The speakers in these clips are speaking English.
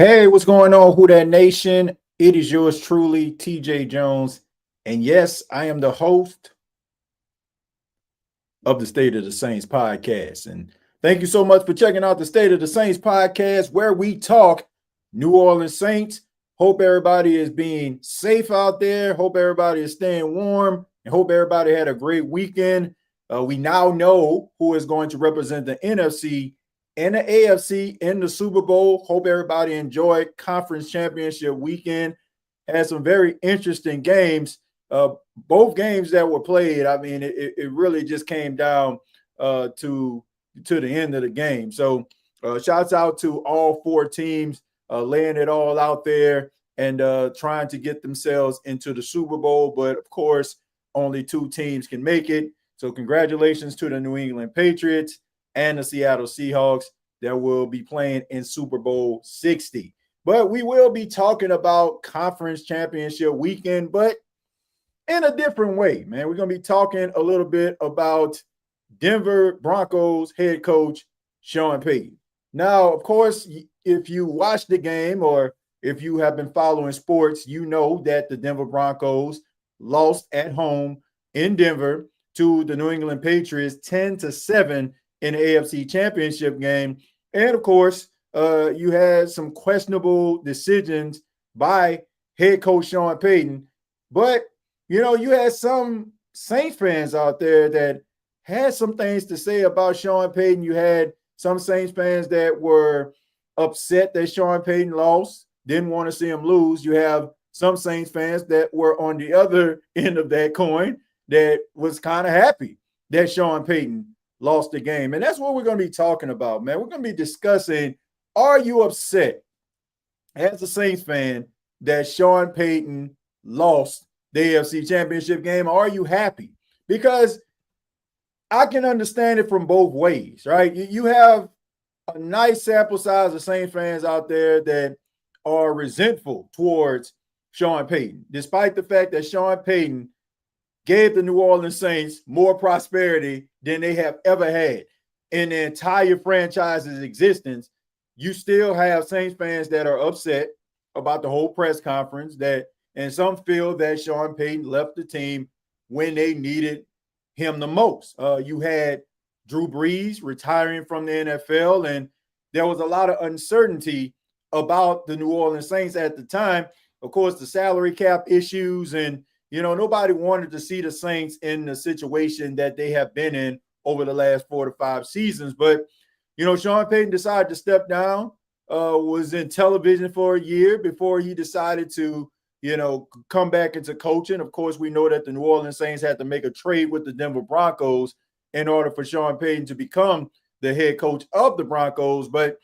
Hey, what's going on, Who That Nation? It is yours truly, TJ Jones. And yes, I am the host of the State of the Saints podcast. And thank you so much for checking out the State of the Saints podcast, where we talk New Orleans Saints. Hope everybody is being safe out there. Hope everybody is staying warm. And hope everybody had a great weekend. We now know who is going to represent the NFC and the AFC in the Super Bowl. Hope everybody enjoyed Conference Championship weekend. Had some very interesting games. Both games that were played, I mean, it really just came down to the end of the game. So shouts out to all four teams laying it all out there and trying to get themselves into the Super Bowl. But, of course, only two teams can make it. So congratulations to the New England Patriots and the Seattle Seahawks that will be playing in Super Bowl 60. But we will be talking about Conference Championship weekend, but in a different way, man. We're going to be talking a little bit about Denver Broncos head coach Sean Payton. Now, of course, if you watch the game or if you have been following sports, you know that the Denver Broncos lost at home in Denver to the New England Patriots 10-7 in the AFC Championship game. And, of course, you had some questionable decisions by head coach Sean Payton. But, you know, you had some Saints fans out there that had some things to say about Sean Payton. You had some Saints fans that were upset that Sean Payton lost, didn't want to see him lose. You have some Saints fans that were on the other end of that coin that was kind of happy that Sean Payton lost the game. And that's what we're going to be talking about, man. We're going to be discussing, are you upset as a Saints fan that Sean Payton lost the AFC Championship game? Are you happy? Because I can understand it from both ways, right? You have a nice sample size of Saints fans out there that are resentful towards Sean Payton, despite the fact that Sean Payton gave the New Orleans Saints more prosperity than they have ever had in the entire franchise's existence. You still have Saints fans that are upset about the whole press conference, and some feel that Sean Payton left the team when they needed him the most. You had Drew Brees retiring from the NFL, and there was a lot of uncertainty about the New Orleans Saints at the time. Of course, the salary cap issues, and nobody wanted to see the Saints in the situation that they have been in over the last 4 to 5 seasons. But, Sean Payton decided to step down, was in television for a year before he decided to, come back into coaching. Of course, we know that the New Orleans Saints had to make a trade with the Denver Broncos in order for Sean Payton to become the head coach of the Broncos. But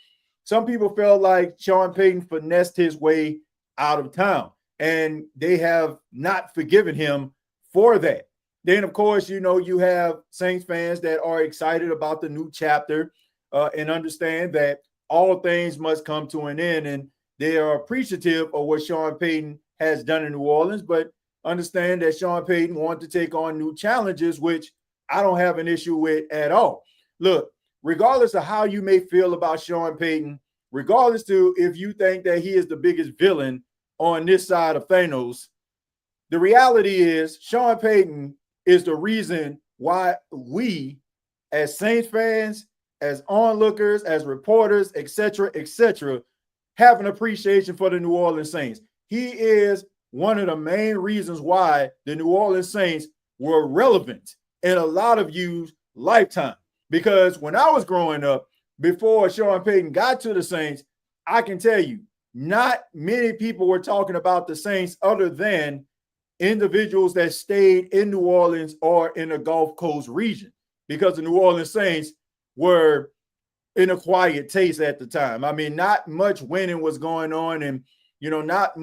some people felt like Sean Payton finessed his way out of town, and they have not forgiven him for that. Then, of course, you have Saints fans that are excited about the new chapter and understand that all things must come to an end, and they are appreciative of what Sean Payton has done in New Orleans, but understand that Sean Payton wanted to take on new challenges, which I don't have an issue with at all. Look, regardless of how you may feel about Sean Payton, regardless to if you think that he is the biggest villain on this side of Thanos, the reality is Sean Payton is the reason why we, as Saints fans, as onlookers, as reporters, etc., have an appreciation for the New Orleans Saints. He is one of the main reasons why the New Orleans Saints were relevant in a lot of you's lifetime. Because when I was growing up, before Sean Payton got to the Saints, I can tell you, not many people were talking about the Saints other than individuals that stayed in New Orleans or in the Gulf Coast region, because the New Orleans Saints were in a quiet taste at the time. I mean, not much winning was going on, and not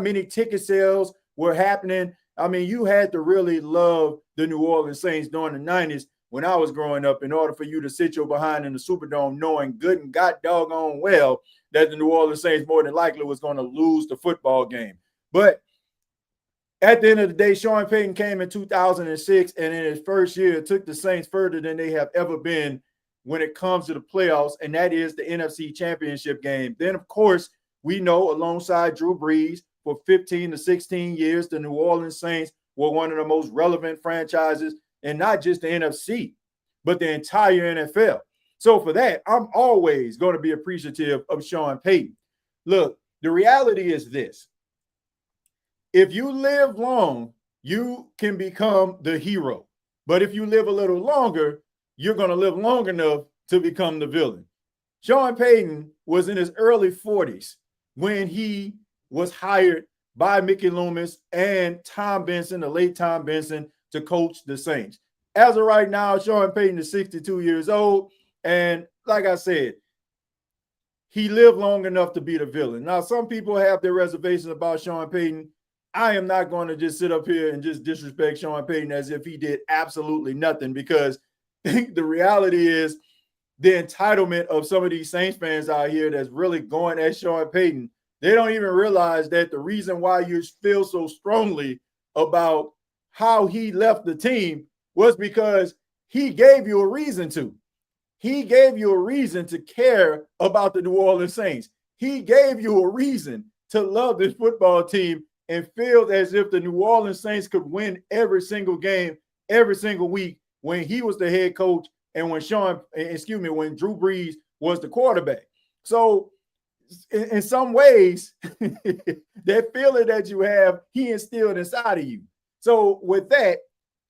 many ticket sales were happening. I mean, you had to really love the New Orleans Saints during the 90s when I was growing up in order for you to sit your behind in the Superdome knowing good and god doggone well that the New Orleans Saints more than likely was going to lose the football game. But at the end of the day, Sean Payton came in 2006, and in his first year took the Saints further than they have ever been when it comes to the playoffs, and that is the NFC Championship game. Then, of course, we know alongside Drew Brees for 15 to 16 years, the New Orleans Saints were one of the most relevant franchises, and not just the NFC, but the entire NFL. So for that, I'm always going to be appreciative of Sean Payton. Look, the reality is this. If you live long, you can become the hero. But if you live a little longer, you're going to live long enough to become the villain. Sean Payton was in his early 40s when he was hired by Mickey Loomis and Tom Benson, the late Tom Benson, to coach the Saints. As of right now, Sean Payton is 62 years old. And like I said, he lived long enough to be the villain. Now, some people have their reservations about Sean Payton. I am not going to just sit up here and just disrespect Sean Payton as if he did absolutely nothing, because the reality is the entitlement of some of these Saints fans out here that's really going at Sean Payton. They don't even realize that the reason why you feel so strongly about how he left the team was because he gave you a reason to. He gave you a reason to care about the New Orleans Saints. He gave you a reason to love this football team and feel as if the New Orleans Saints could win every single game, every single week when he was the head coach and when when Drew Brees was the quarterback. So in some ways, that feeling that you have, he instilled inside of you. So with that,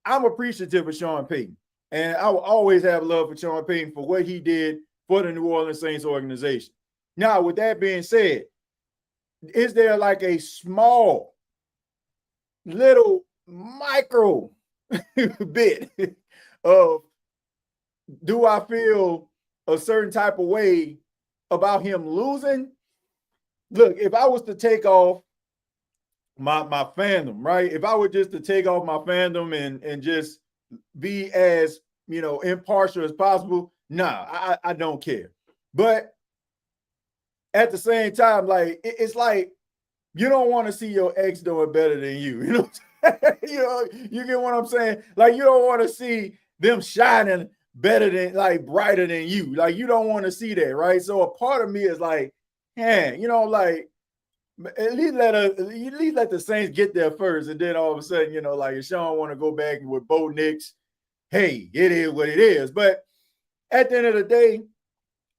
I'm appreciative of Sean Payton. And I will always have love for Sean Payton for what he did for the New Orleans Saints organization. Now, with that being said, is there like a small, little micro bit of, do I feel a certain type of way about him losing? Look, if I was to take off my fandom, right? If I were just to take off my fandom and just be as, impartial as possible, nah, I don't care. But at the same time, like, it's like you don't want to see your ex doing better than you. You get what I'm saying? Like, you don't want to see them shining better than, like, brighter than you. Like, you don't want to see that, right? So a part of me is like, like, at least let the Saints get there first, and then all of a sudden, like, if Sean want to go back with Bo Nix, hey, it is what it is. But at the end of the day,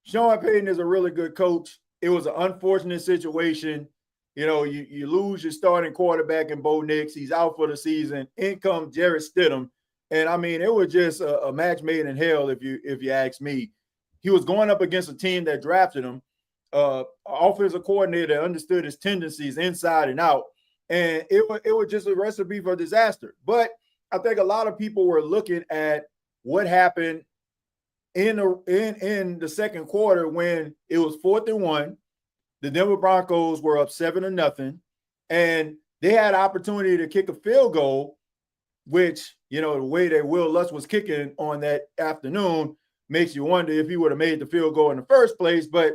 Sean Payton is a really good coach. It was an unfortunate situation. You lose your starting quarterback in Bo Nix. He's out for the season. In comes Jarrett Stidham. And I mean, it was just a match made in hell, if you ask me. He was going up against a team that drafted him, offensive coordinator that understood his tendencies inside and out. And it was just a recipe for disaster. But I think a lot of people were looking at what happened in the second quarter when it was 4th and 1. The Denver Broncos were up 7-0, and they had an opportunity to kick a field goal, which, the way that Will Lutz was kicking on that afternoon makes you wonder if he would have made the field goal in the first place. But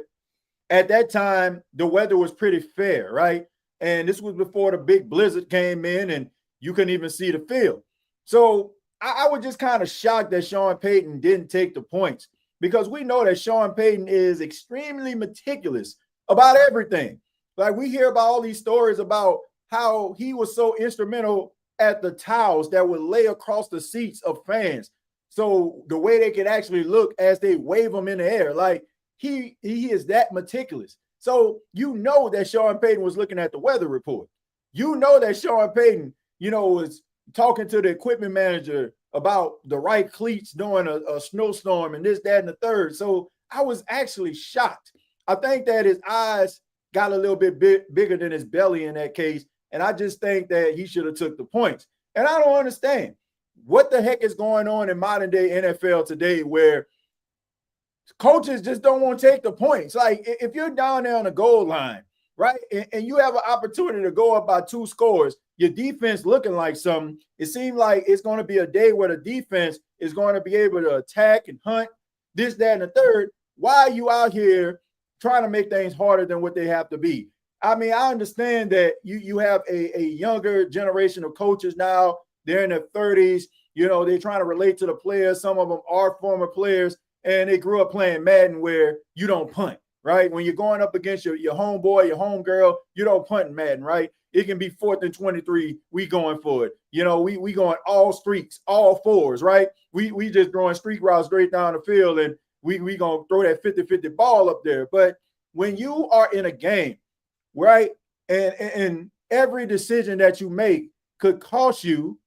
at that time, the weather was pretty fair, right? And this was before the big blizzard came in and you couldn't even see the field. So I was just kind of shocked that Sean Payton didn't take the points, because we know that Sean Payton is extremely meticulous about everything. Like, we hear about all these stories about how he was so instrumental at the towels that would lay across the seats of fans, so the way they could actually look as they wave them in the air. Like, he is that meticulous. So that Sean Payton was looking at the weather report. That Sean Payton, was talking to the equipment manager about the right cleats during a snowstorm and this, that, and the third. So I was actually shocked. I think that his eyes got a little bit bigger than his belly in that case. And I just think that he should have took the points. And I don't understand what the heck is going on in modern day NFL today, where coaches just don't want to take the points. Like, if you're down there on the goal line, right, and you have an opportunity to go up by 2 scores, your defense looking like something, it seems like it's going to be a day where the defense is going to be able to attack and hunt this, that, and the third. Why are you out here trying to make things harder than what they have to be? I mean, I understand that you have a younger generation of coaches now. They're in their 30s. They're trying to relate to the players. Some of them are former players. and they grew up playing Madden where you don't punt, right? When you're going up against your homeboy, your homegirl, you don't punt in Madden, right? It can be 4th and 23. We going for it. We going all streaks, all fours, right? We just throwing streak routes straight down the field, and we going to throw that 50-50 ball up there. But when you are in a game, right, and every decision that you make could cost you,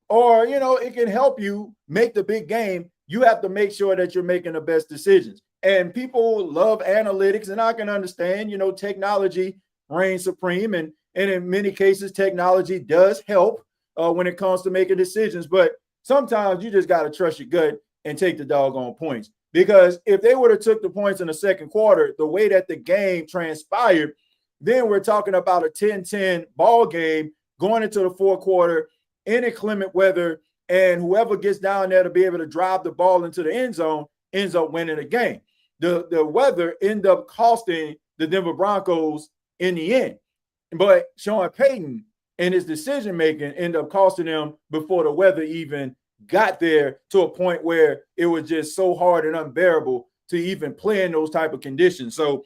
or, it can help you make the big game, you have to make sure that you're making the best decisions. And people love analytics, and I can understand, technology reigns supreme. And in many cases, technology does help when it comes to making decisions. But sometimes you just got to trust your gut and take the doggone points. Because if they would have took the points in the second quarter, the way that the game transpired, then we're talking about a 10-10 ball game going into the fourth quarter in inclement weather, and whoever gets down there to be able to drive the ball into the end zone ends up winning the game. The weather ended up costing the Denver Broncos in the end. But Sean Payton and his decision-making ended up costing them before the weather even got there, to a point where it was just so hard and unbearable to even play in those type of conditions. So,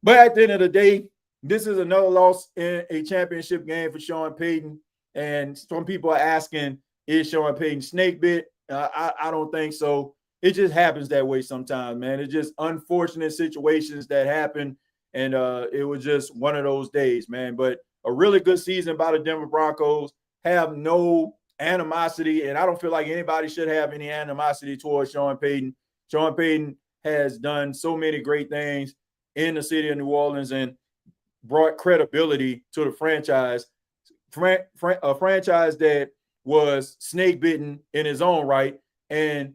but at the end of the day, this is another loss in a championship game for Sean Payton. And some people are asking, is Sean Payton snake bit? I don't think so. It just happens that way sometimes, man. It's just unfortunate situations that happen. And it was just one of those days, man. But a really good season by the Denver Broncos. Have no animosity, and I don't feel like anybody should have any animosity towards Sean Payton. Sean Payton has done so many great things in the city of New Orleans and brought credibility to the franchise. A franchise that was snake bitten in his own right, and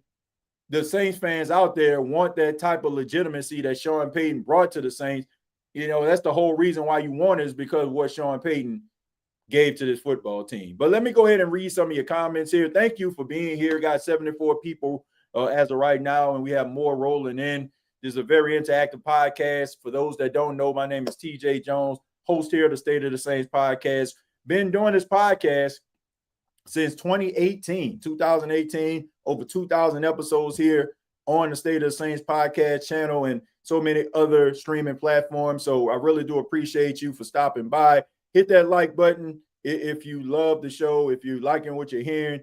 the Saints fans out there want that type of legitimacy that Sean Payton brought to the Saints. That's the whole reason why you want it, is because of what Sean Payton gave to this football team. But let me go ahead and read some of your comments here. Thank you for being here. Got 74 people as of right now, and we have more rolling in. This is a very interactive podcast. For those that don't know, my name is TJ Jones, host here of the State of the Saints podcast. Been doing this podcast since 2018, over 2,000 episodes here on the State of the Saints podcast channel and so many other streaming platforms. So I really do appreciate you for stopping by. Hit that like button if you love the show, if you're liking what you're hearing.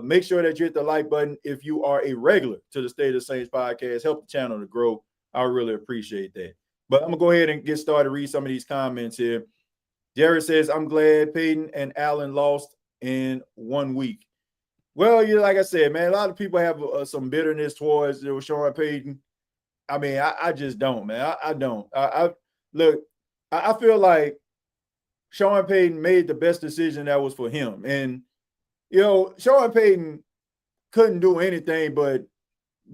Make sure that you hit the like button if you are a regular to the State of the Saints podcast. Help the channel to grow. I really appreciate that. But I'm going to go ahead and get started, read some of these comments here. Jared says, I'm glad Payton and Allen lost in 1 week. Well, like I said, man, a lot of people have some bitterness towards Sean Payton. I mean, I just don't, man. I don't. Look, I feel like Sean Payton made the best decision that was for him. And, Sean Payton couldn't do anything but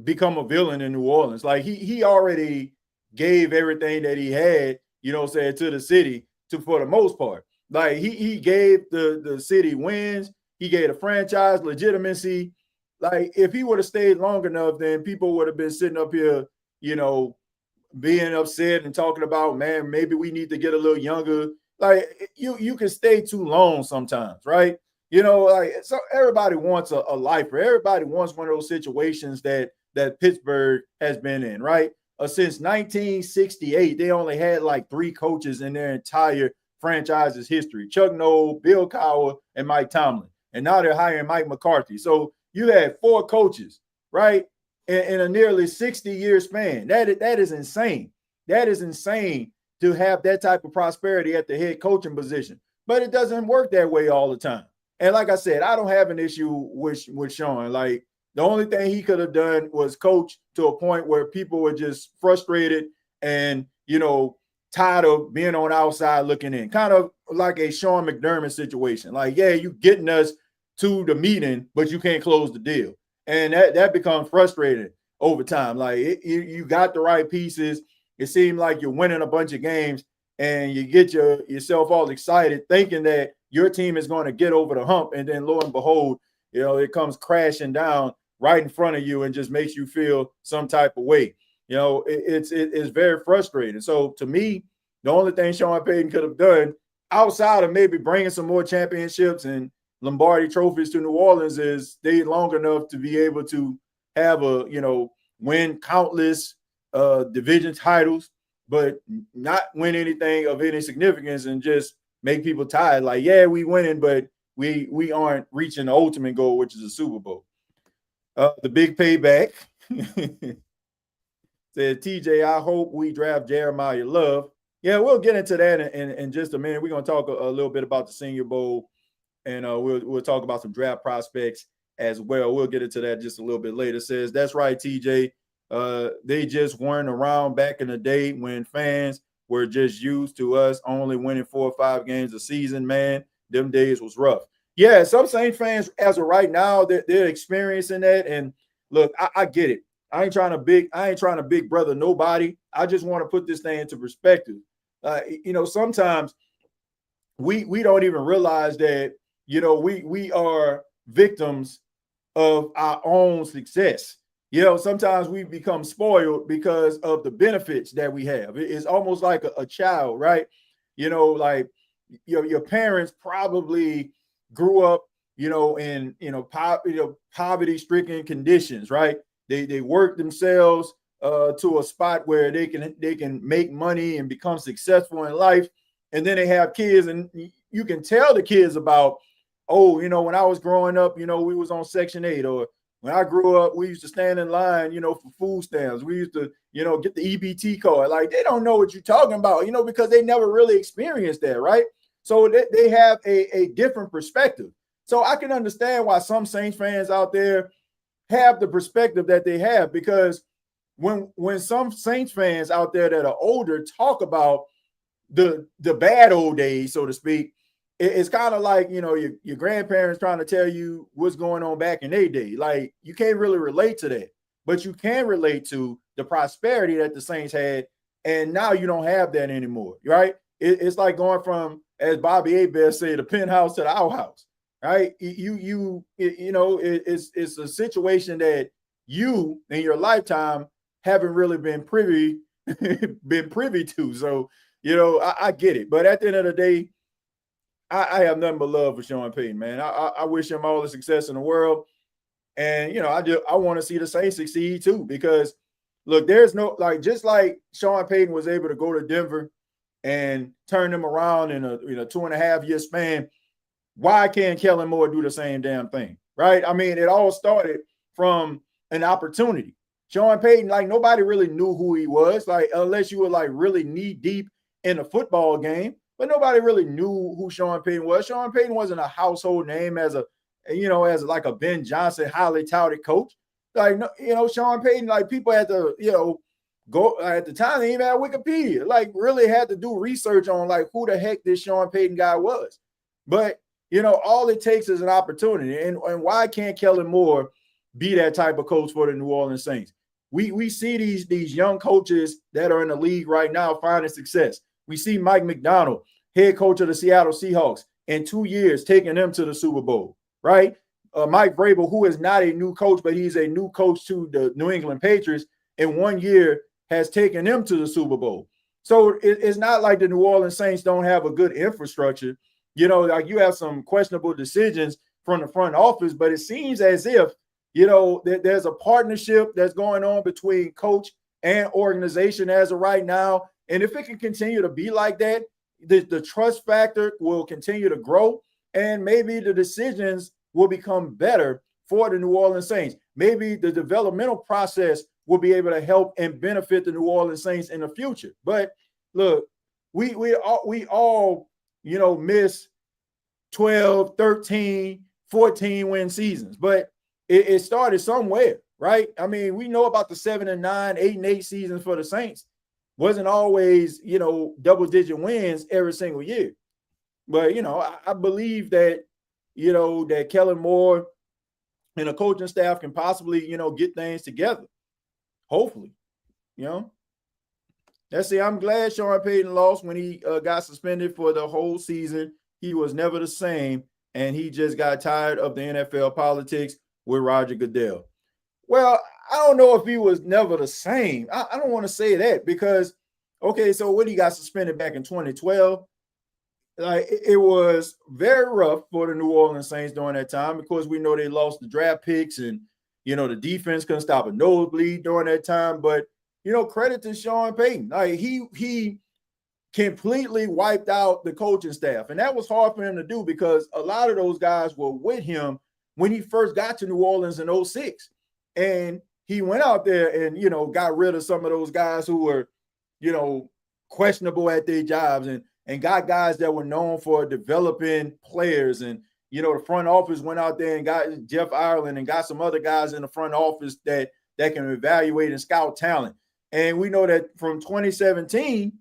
become a villain in New Orleans. Like, he already gave everything that he had, to the city for the most part. Like, he gave the city wins. He gave the franchise legitimacy. Like, if he would have stayed long enough, then people would have been sitting up here, being upset and talking about, man, maybe we need to get a little younger. Like, you can stay too long sometimes, right? So everybody wants a lifer. Everybody wants one of those situations that Pittsburgh has been in, right? Since 1968, they only had like 3 coaches in their entire franchise's history: Chuck Noll, Bill Cowher, and Mike Tomlin. And now they're hiring Mike McCarthy. So you had 4 coaches, right, in a nearly 60-year span. That is insane. That is insane to have that type of prosperity at the head coaching position. But it doesn't work that way all the time. And like I said, I don't have an issue with Sean. Like, the only thing he could have done was coach to a point where people were just frustrated and, tired of being on the outside looking in. Kind of like a Sean McDermott situation. Like, yeah, you getting us to the meeting, but you can't close the deal. And that becomes frustrating over time. Like, you got the right pieces. It seemed like you're winning a bunch of games, and you get yourself all excited thinking that your team is going to get over the hump. And then lo and behold, it comes crashing down right in front of you and just makes you feel some type of way. It's very frustrating. So to me, the only thing Sean Payton could have done outside of maybe bringing some more championships and Lombardi trophies to New Orleans is stay long enough to be able to have a win countless division titles, but not win anything of any significance and just make people tired. Like, yeah, we winning, but we aren't reaching the ultimate goal, which is a Super Bowl. The big payback said TJ, I hope we draft Jeremiah Love. Yeah, we'll get into that in just a minute. We're going to talk a little bit about the Senior Bowl, and we'll talk about some draft prospects as well. We'll get into that just a little bit later. Says, that's right, TJ. They just weren't around back in the day when fans were just used to us only winning 4 or 5 games a season, man. Them days was rough. Yeah, some Saints fans, as of right now, they're experiencing that. And look, I get it. I ain't trying to big brother nobody. I just want to put this thing into perspective. Sometimes we don't even realize that, we are victims of our own success. Sometimes we become spoiled because of the benefits that we have. It's almost like a child, right? Like your parents probably grew up, in poverty-stricken conditions, right? They work themselves to a spot where they can make money and become successful in life, and then they have kids, and you can tell the kids about, when I was growing up, we was on Section 8, or when I grew up, we used to stand in line, for food stamps. We used to, get the EBT card. Like, they don't know what you're talking about, because they never really experienced that, right? So they have a different perspective. So I can understand why some Saints fans out there have the perspective that they have, because when some Saints fans out there that are older talk about the bad old days, so to speak, it's kind of like, your grandparents trying to tell you what's going on back in their day. Like, you can't really relate to that, but you can relate to the prosperity that the Saints had, and now you don't have that anymore, right? It's like going from, as Bobby Abel said, the penthouse to the outhouse, right? It's a situation that you in your lifetime haven't really been privy to. So, I get it. But at the end of the day, I have nothing but love for Sean Payton, man. I wish him all the success in the world. And, I want to see the Saints succeed too, because look, there's no, like, just like Sean Payton was able to go to Denver and turn them around in a 2.5-year span, why can't Kellen Moore do the same damn thing, right? I mean, it all started from an opportunity. Sean Payton, like, nobody really knew who he was, like, unless you were like really knee deep in a football game, but nobody really knew who Sean Payton was. Sean Payton wasn't a household name as like a Ben Johnson highly touted coach. Like, Sean Payton, like, people had to, go at the time, they even had Wikipedia, like, really had to do research on, like, who the heck this Sean Payton guy was. But, all it takes is an opportunity. And why can't Kellen Moore be that type of coach for the New Orleans Saints? We see these young coaches that are in the league right now finding success. We see Mike McDonald, head coach of the Seattle Seahawks, in 2 years taking them to the Super Bowl, right? Mike Vrabel, who is not a new coach, but he's a new coach to the New England Patriots, in 1 year has taken them to the Super Bowl. So it's not like the New Orleans Saints don't have a good infrastructure. Like, you have some questionable decisions from the front office, but it seems as if, there's a partnership that's going on between coach and organization as of right now. And if it can continue to be like that, the trust factor will continue to grow, and maybe the decisions will become better for the New Orleans Saints. Maybe the developmental process will be able to help and benefit the New Orleans Saints in the future. But look, we all miss 12, 13, 14 win seasons, but it started somewhere, right? I mean, we know about the 7-9, 8-8 seasons for the Saints. Wasn't always, double-digit wins every single year. But, I believe that, that Kellen Moore and the coaching staff can possibly, get things together. Hopefully, Let's see. I'm glad Sean Payton lost when he got suspended for the whole season. He was never the same, and he just got tired of the NFL politics with Roger Goodell. Well, I don't know if he was never the same. I don't want to say that, because, okay, so when he got suspended back in 2012, like, it was very rough for the New Orleans Saints during that time, because we know they lost the draft picks, and The defense couldn't stop a nosebleed during that time. But, credit to Sean Payton. Like he completely wiped out the coaching staff. And that was hard for him to do because a lot of those guys were with him when he first got to New Orleans in 06. And he went out there and, got rid of some of those guys who were, questionable at their jobs and got guys that were known for developing players. And, the front office went out there and got Jeff Ireland and got some other guys in the front office that can evaluate and scout talent. And we know that from 2017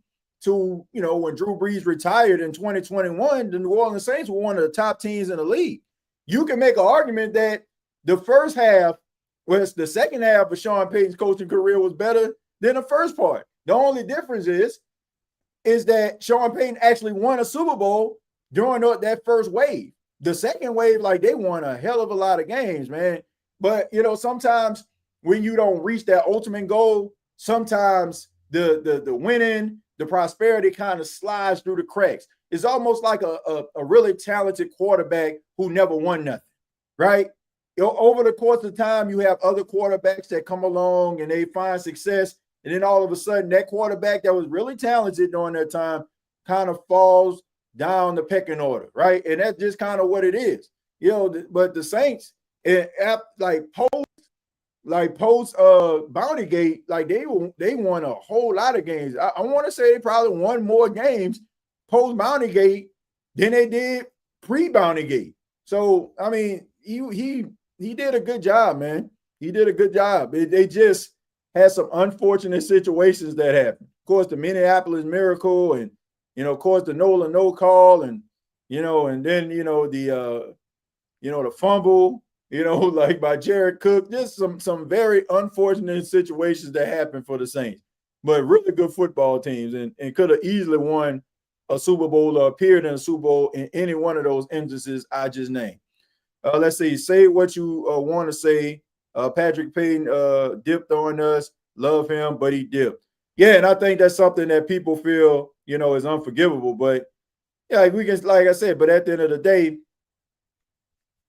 to, when Drew Brees retired in 2021, the New Orleans Saints were one of the top teams in the league. You can make an argument that the first half was the second half of Sean Payton's coaching career was better than the first part. The only difference is that Sean Payton actually won a Super Bowl during that first wave. The second wave, they won a hell of a lot of games, man. But, sometimes when you don't reach that ultimate goal, sometimes the winning, the prosperity kind of slides through the cracks. It's almost like a really talented quarterback who never won nothing, right? Over the course of time, you have other quarterbacks that come along and they find success. And then all of a sudden, that quarterback that was really talented during that time kind of falls down the pecking order, right? And that's just kind of what it is. But the Saints, post Bountygate, they won a whole lot of games. I want to say they probably won more games post Bountygate than they did pre Bountygate. So I mean, he did a good job, man. He did a good job. They just had some unfortunate situations that happened. Of course, the Minneapolis Miracle, and of course, the Nolan no call, and and then the fumble. By Jared Cook, just some very unfortunate situations that happened for the Saints, but really good football teams and could have easily won a Super Bowl or appeared in a Super Bowl in any one of those instances I just named. Let's see, say what you want to say. Patrick Payton dipped on us. Love him, but he dipped. Yeah, and I think that's something that people feel, is unforgivable. But yeah, like I said, but at the end of the day,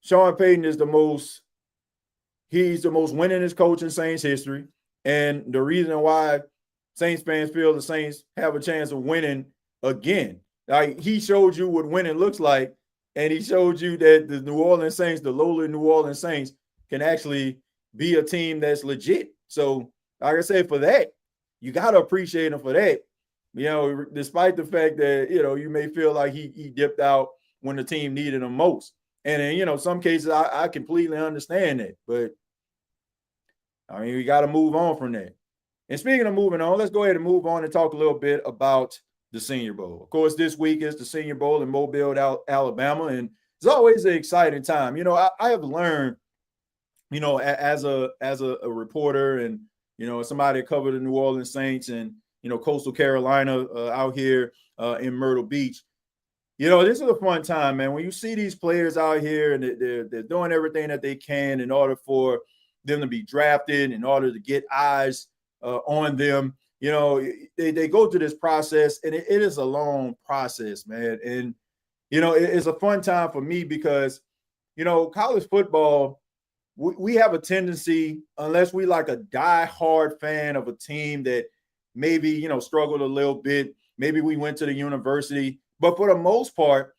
Sean Payton is he's the most winningest coach in Saints history. And the reason why Saints fans feel the Saints have a chance of winning again, he showed you what winning looks like. And he showed you that the New Orleans Saints, the lowly New Orleans Saints, can actually be a team that's legit. So, like I said, for that, you got to appreciate him for that. Despite the fact that, you may feel like he dipped out when the team needed him most. And in, some cases, I completely understand that. But, I mean, we got to move on from that. And speaking of moving on, let's go ahead and move on and talk a little bit about the Senior Bowl. Of course, this week is the Senior Bowl in Mobile, Alabama. And it's always an exciting time. I have learned, as a reporter and, somebody that covered the New Orleans Saints and, Coastal Carolina out here in Myrtle Beach. This is a fun time, man. When you see these players out here and they're doing everything that they can in order for them to be drafted, in order to get eyes on them, they go through this process, and it is a long process, man. And, it's a fun time for me because, college football, we have a tendency, unless we like a die-hard fan of a team that maybe, struggled a little bit, maybe we went to the university, but for the most part,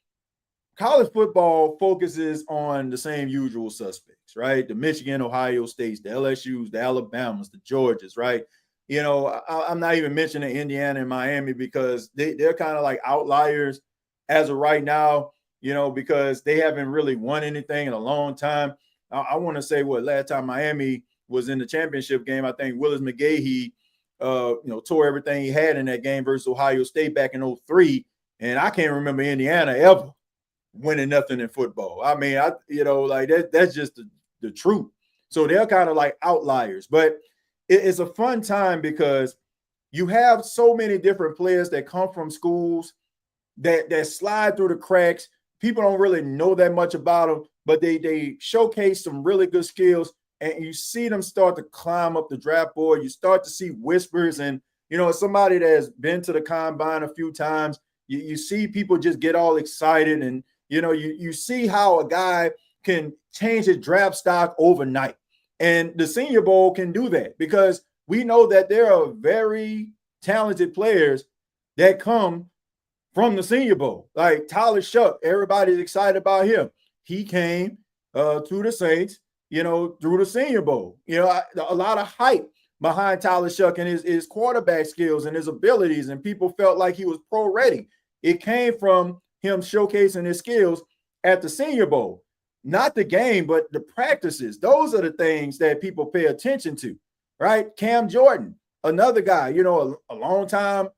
college football focuses on the same usual suspects, right? The Michigan, Ohio States, the LSUs, the Alabamas, the Georgias, right? I'm not even mentioning Indiana and Miami because they're kind of like outliers as of right now, because they haven't really won anything in a long time. I want to say last time Miami was in the championship game, I think Willis McGahee, tore everything he had in that game versus Ohio State back in 2003. And I can't remember Indiana ever winning nothing in football. I mean, that's just the truth. So they're kind of like outliers, but it's a fun time because you have so many different players that come from schools that slide through the cracks. People don't really know that much about them, but they showcase some really good skills, and you see them start to climb up the draft board. You start to see whispers, and, as somebody that has been to the combine a few times, you see people just get all excited, and, you see how a guy can change his draft stock overnight. And the Senior Bowl can do that because we know that there are very talented players that come from the Senior Bowl. Like Tyler Shuck, everybody's excited about him. He came to the Saints, through the Senior Bowl. A lot of hype behind Tyler Shuck and his quarterback skills and his abilities, and people felt like he was pro ready. It came from him showcasing his skills at the Senior Bowl. Not the game, but the practices. Those are the things that people pay attention to, right? Cam Jordan, another guy, a long time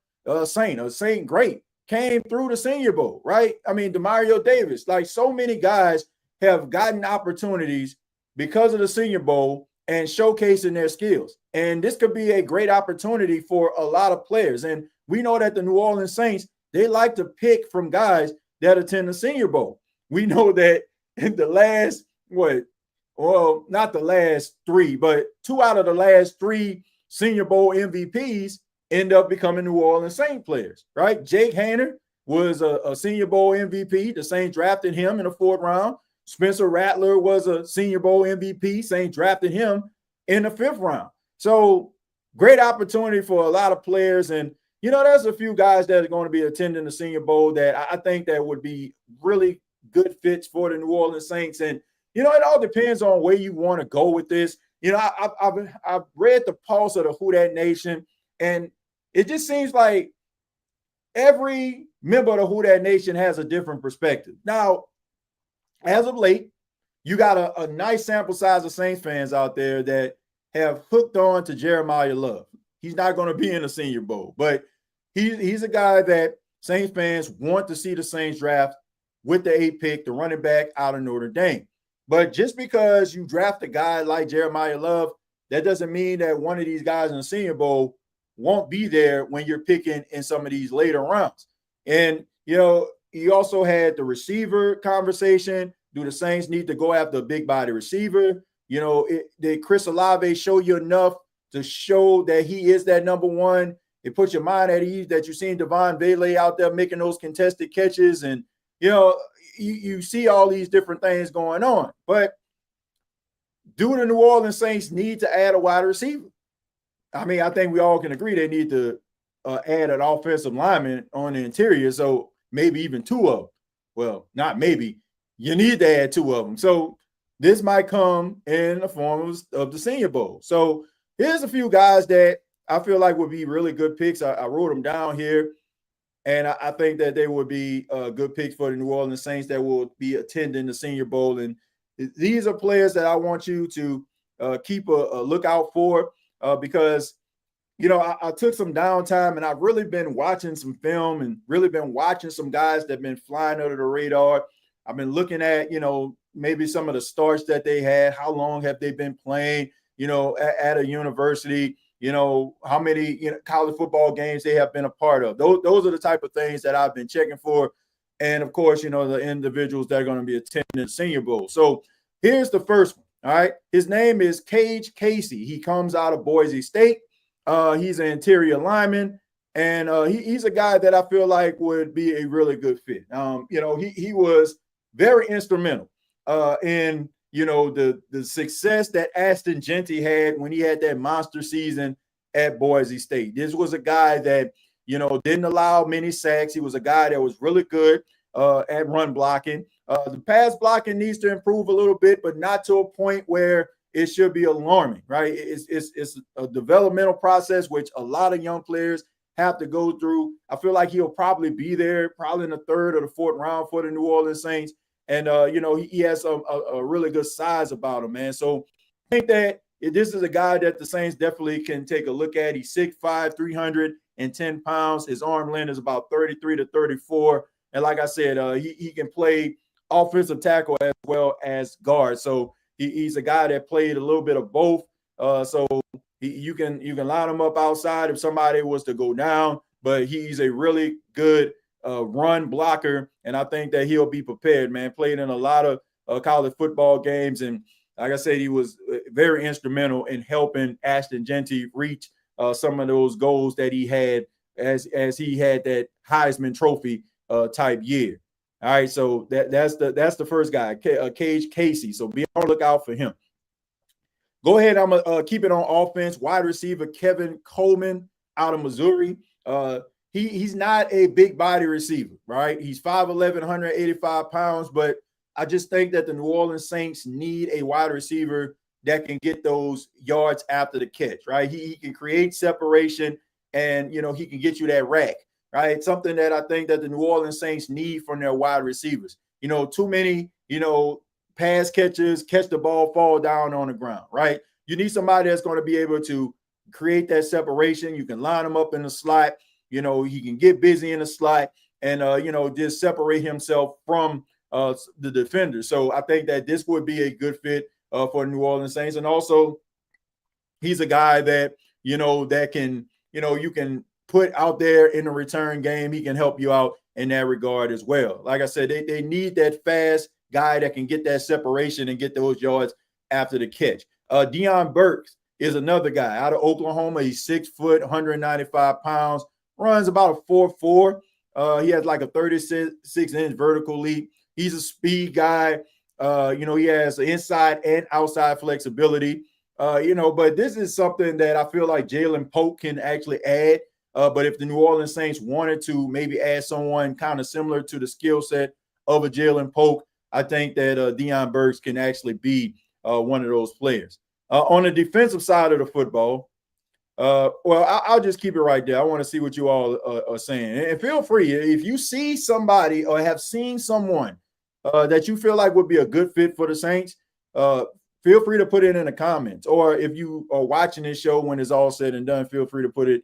Saint great, came through the Senior Bowl, right? I mean, Demario Davis, like so many guys have gotten opportunities because of the Senior Bowl and showcasing their skills. And this could be a great opportunity for a lot of players. And we know that the New Orleans Saints, they like to pick from guys that attend the Senior Bowl. We know that in the last, not the last three, but 2 out of the last 3 Senior Bowl MVPs end up becoming New Orleans Saints players, right? Jake Haener was a Senior Bowl MVP. The Saints drafted him in the 4th round. Spencer Rattler was a Senior Bowl MVP. Saints drafted him in the 5th round. So great opportunity for a lot of players. And, there's a few guys that are going to be attending the Senior Bowl that I think that would be really good fits for the New Orleans Saints. And, it all depends on where you want to go with this. I've read the pulse of the Who Dat Nation, and it just seems like every member of the Who Dat Nation has a different perspective. Now, as of late, you got a nice sample size of Saints fans out there that have hooked on to Jeremiah Love. He's not going to be in the Senior Bowl, but he's a guy that Saints fans want to see the Saints draft with the 8th pick, the running back out of Notre Dame. But just because you draft a guy like Jeremiah Love, that doesn't mean that one of these guys in the Senior Bowl won't be there when you're picking in some of these later rounds. And, you also had the receiver conversation. Do the Saints need to go after a big body receiver? Did Chris Olave show you enough to show that he is that number one? It puts your mind at ease that you've seen Devon Bailey out there making those contested catches. And, you see all these different things going on. But do the New Orleans Saints need to add a wide receiver? I mean, I think we all can agree they need to add an offensive lineman on the interior. So maybe even 2 of them. Well, not maybe. You need to add 2 of them. So this might come in the form of the Senior Bowl. So here's a few guys that I feel like would be really good picks. I wrote them down here. And I think that they would be good picks for the New Orleans Saints that will be attending the Senior Bowl. And these are players that I want you to keep a lookout for because, I took some downtime and I've really been watching some film and really been watching some guys that have been flying under the radar. I've been looking at, maybe some of the starts that they had. How long have they been playing, at a university? How many college football games they have been a part of. Those are the type of things that I've been checking for. And, of course, the individuals that are going to be attending the Senior Bowl. So here's the first one, all right? His name is Cage Casey. He comes out of Boise State. He's an interior lineman, and he's a guy that I feel like would be a really good fit. He was very instrumental in the success that Ashton Jeanty had when he had that monster season at Boise State. This was a guy that, didn't allow many sacks. He was a guy that was really good at run blocking. The pass blocking needs to improve a little bit, but not to a point where it should be alarming, right? It's a developmental process, which a lot of young players have to go through. I feel like he'll probably be there probably in the 3rd or the 4th round for the New Orleans Saints. And, he has a really good size about him, man. So I think that this is a guy that the Saints definitely can take a look at. He's 6'5", 310 pounds. His arm length is about 33 to 34. And like I said, he can play offensive tackle as well as guard. So he's a guy that played a little bit of both. So you can line him up outside if somebody was to go down. But he's a really good run blocker, and I think that he'll be prepared, man. Played in a lot of college football games, and like I said, he was very instrumental in helping Ashton Jeanty reach some of those goals that he had as he had that Heisman Trophy type year. All right, so that's the first guy, Cage Casey. So be on the lookout for him. Go ahead. I'm going to keep it on offense. Wide receiver Kevin Coleman out of Missouri. He's not a big body receiver, right? He's 5'11", 185 pounds, but I just think that the New Orleans Saints need a wide receiver that can get those yards after the catch, right? He can create separation and, he can get you that rack, right? It's something that I think that the New Orleans Saints need from their wide receivers. Too many, pass catchers, catch the ball, fall down on the ground, right? You need somebody that's going to be able to create that separation. You can line him up in the slot. He can get busy in the slot and, just separate himself from the defender. So I think that this would be a good fit for New Orleans Saints. And also, he's a guy that, that can, you can put out there in the return game. He can help you out in that regard as well. Like I said, they need that fast guy that can get that separation and get those yards after the catch. Deion Burks is another guy out of Oklahoma. He's 6 foot, 195 pounds, runs about a 4.4. He has like a 36-inch vertical leap. He's a speed guy. He has inside and outside flexibility. But this is something that I feel like Jalen Polk can actually add. But if the New Orleans Saints wanted to maybe add someone kind of similar to the skill set of a Jalen Polk, I think that Deion Burks can actually be one of those players. On the defensive side of the football, I'll just keep it right there. I want to see what you all are saying. And feel free, if you see somebody or have seen someone that you feel like would be a good fit for the Saints, feel free to put it in the comments. Or if you are watching this show when it's all said and done, feel free to put it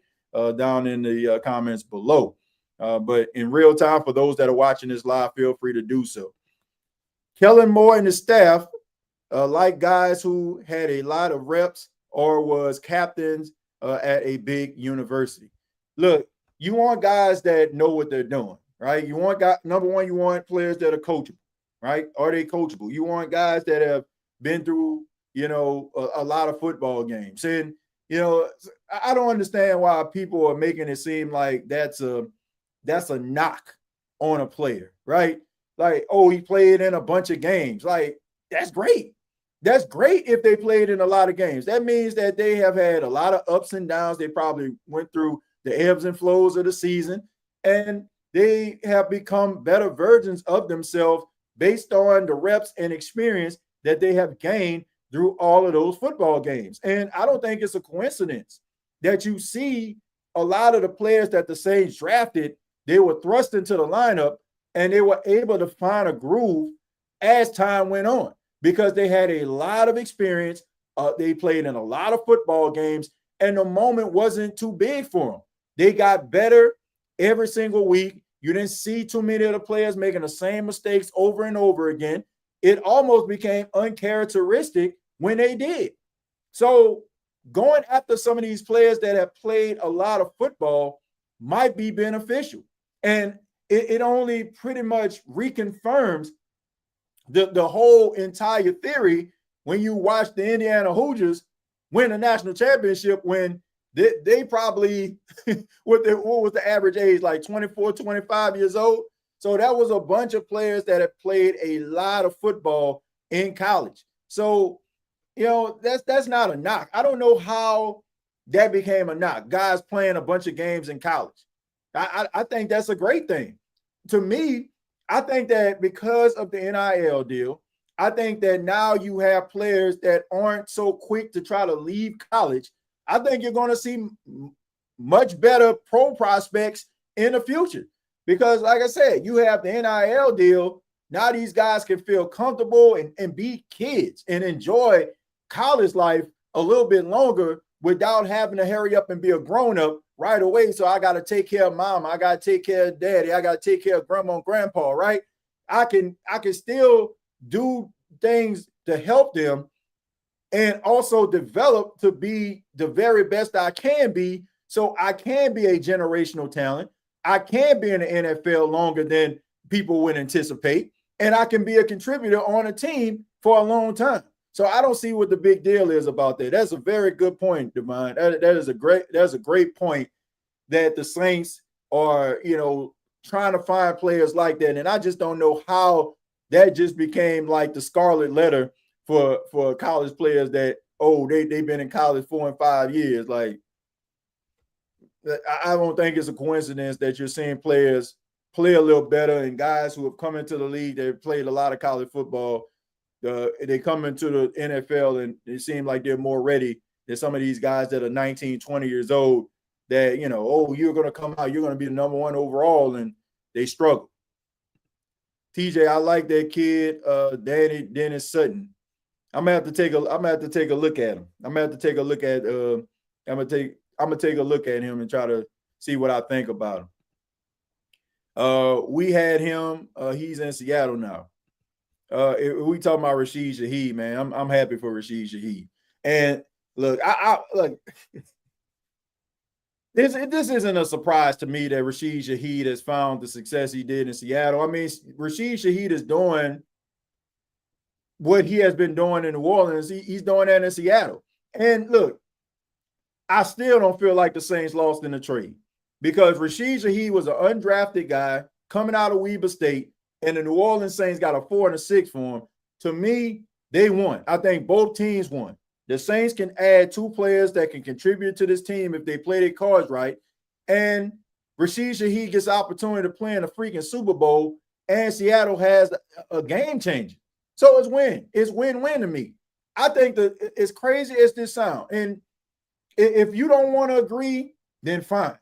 down in the comments below. But in real time, for those that are watching this live, feel free to do so. Kellen Moore and the staff like guys who had a lot of reps or was captains at a big university. Look, you want guys that know what they're doing, right? You want number one, you want players that are coachable, right? Are they coachable? You want guys that have been through, a lot of football games. And, I don't understand why people are making it seem like that's a knock on a player, right? Like, oh, he played in a bunch of games. Like, that's great. That's great if they played in a lot of games. That means that they have had a lot of ups and downs. They probably went through the ebbs and flows of the season, and they have become better versions of themselves based on the reps and experience that they have gained through all of those football games. And I don't think it's a coincidence that you see a lot of the players that the Saints drafted, they were thrust into the lineup and they were able to find a groove as time went on because they had a lot of experience. They played in a lot of football games, and the moment wasn't too big for them. They got better every single week. You didn't see too many of the players making the same mistakes over and over again. It almost became uncharacteristic when they did. So going after some of these players that have played a lot of football might be beneficial. And it only pretty much reconfirms the whole entire theory when you watch the Indiana Hoosiers win a national championship when they probably, what was the average age, like 24, 25 years old? So that was a bunch of players that have played a lot of football in college. So, that's not a knock. I don't know how that became a knock. Guys playing a bunch of games in college. I think that's a great thing. To me, I think that because of the NIL deal, I think that now you have players that aren't so quick to try to leave college. I think you're going to see much better pro prospects in the future because, like I said, you have the NIL deal. Now these guys can feel comfortable and be kids and enjoy college life a little bit longer without having to hurry up and be a grown-up right away. So I got to take care of mom. I got to take care of daddy. I got to take care of grandma and grandpa, right? I can still do things to help them and also develop to be the very best I can be so I can be a generational talent. I can be in the NFL longer than people would anticipate, and I can be a contributor on a team for a long time. So I don't see what the big deal is about that. That's a very good point, Devon. That's a great point that the Saints are, trying to find players like that. And I just don't know how that just became like the scarlet letter for college players that oh, they've been in college 4 and 5 years. Like, I don't think it's a coincidence that you're seeing players play a little better and guys who have come into the league, they've played a lot of college football. They come into the NFL and it seems like they're more ready than some of these guys that are 19, 20 years old that, oh, you're going to come out, you're going to be the number one overall, and they struggle. TJ, I like that kid, Dennis Sutton. I'm gonna have to take a look at him. I'm gonna take a look at him and try to see what I think about him. We had him. He's in Seattle now. We talking about Rashid Shaheed, man. I'm happy for Rashid Shaheed. And look, I look. This isn't a surprise to me that Rashid Shaheed has found the success he did in Seattle. I mean, Rashid Shaheed is doing what he has been doing in New Orleans. He's doing that in Seattle. And look, I still don't feel like the Saints lost in the trade because Rashid Shaheed was an undrafted guy coming out of Weber State, and the New Orleans Saints got a 4 and a 6 for him. To me, they won. I think both teams won. The Saints can add 2 players that can contribute to this team if they play their cards right. And Rashid Shaheed gets the opportunity to play in a freaking Super Bowl, and Seattle has a game changer. So it's win. It's win-win to me. I think that as crazy as this sounds, and if you don't want to agree, then fine.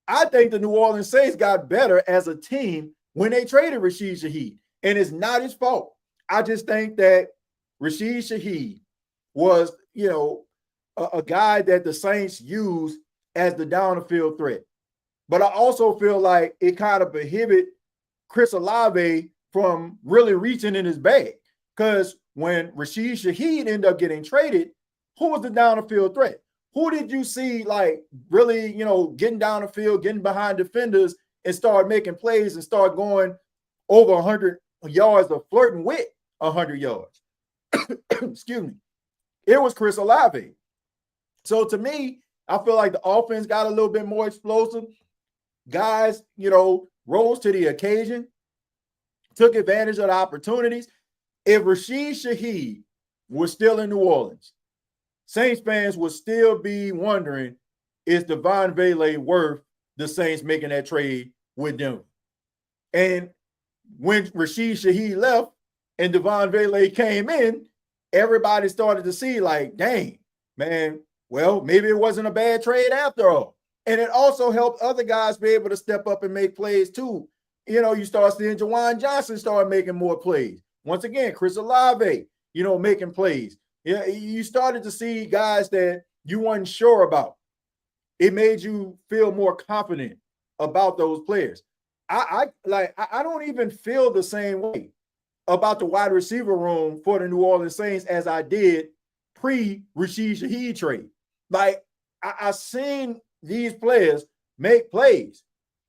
I think the New Orleans Saints got better as a team when they traded Rashid Shaheed, and it's not his fault. I just think that Rashid Shaheed was, a guy that the Saints used as the down the field threat. But I also feel like it kind of prohibit Chris Olave from really reaching in his bag. Because when Rashid Shaheed ended up getting traded, who was the down the field threat? Who did you see like really, getting down the field, getting behind defenders and start making plays and start going over 100 yards or flirting with 100 yards? Excuse me. It was Chris Olave. So to me, I feel like the offense got a little bit more explosive. Guys, rose to the occasion, took advantage of the opportunities. If Rashid Shaheed was still in New Orleans, Saints fans would still be wondering, is Devon Vele worth the Saints making that trade with them? And when Rashid Shaheed left and Devon Vele came in, everybody started to see like, dang, man, well, maybe it wasn't a bad trade after all. And it also helped other guys be able to step up and make plays too. You start seeing Jawan Johnson start making more plays. Once again, Chris Olave, making plays. Yeah, you started to see guys that you weren't sure about. It made you feel more confident about those players. I don't even feel the same way about the wide receiver room for the New Orleans Saints as I did pre-Rashid Shaheed trade. Like, I seen these players make plays.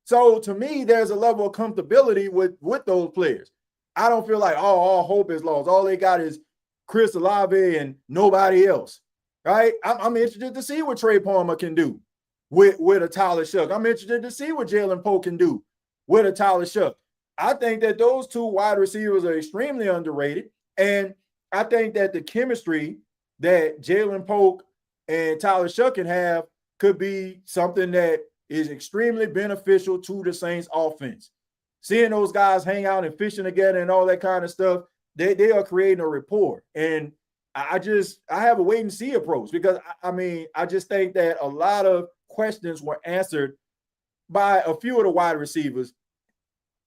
So to me, there's a level of comfortability with those players. I don't feel like, all hope is lost. All they got is Chris Olave and nobody else, right? I'm interested to see what Trey Palmer can do with a Tyler Shuck. I'm interested to see what Jalen Poe can do with a Tyler Shuck. I think that those 2 wide receivers are extremely underrated, and I think that the chemistry that Jalen Poe and Tyler Shuck can have could be something that is extremely beneficial to the Saints offense. Seeing those guys hang out and fishing together and all that kind of stuff, they are creating a rapport. And I have a wait and see approach because I just think that a lot of questions were answered by a few of the wide receivers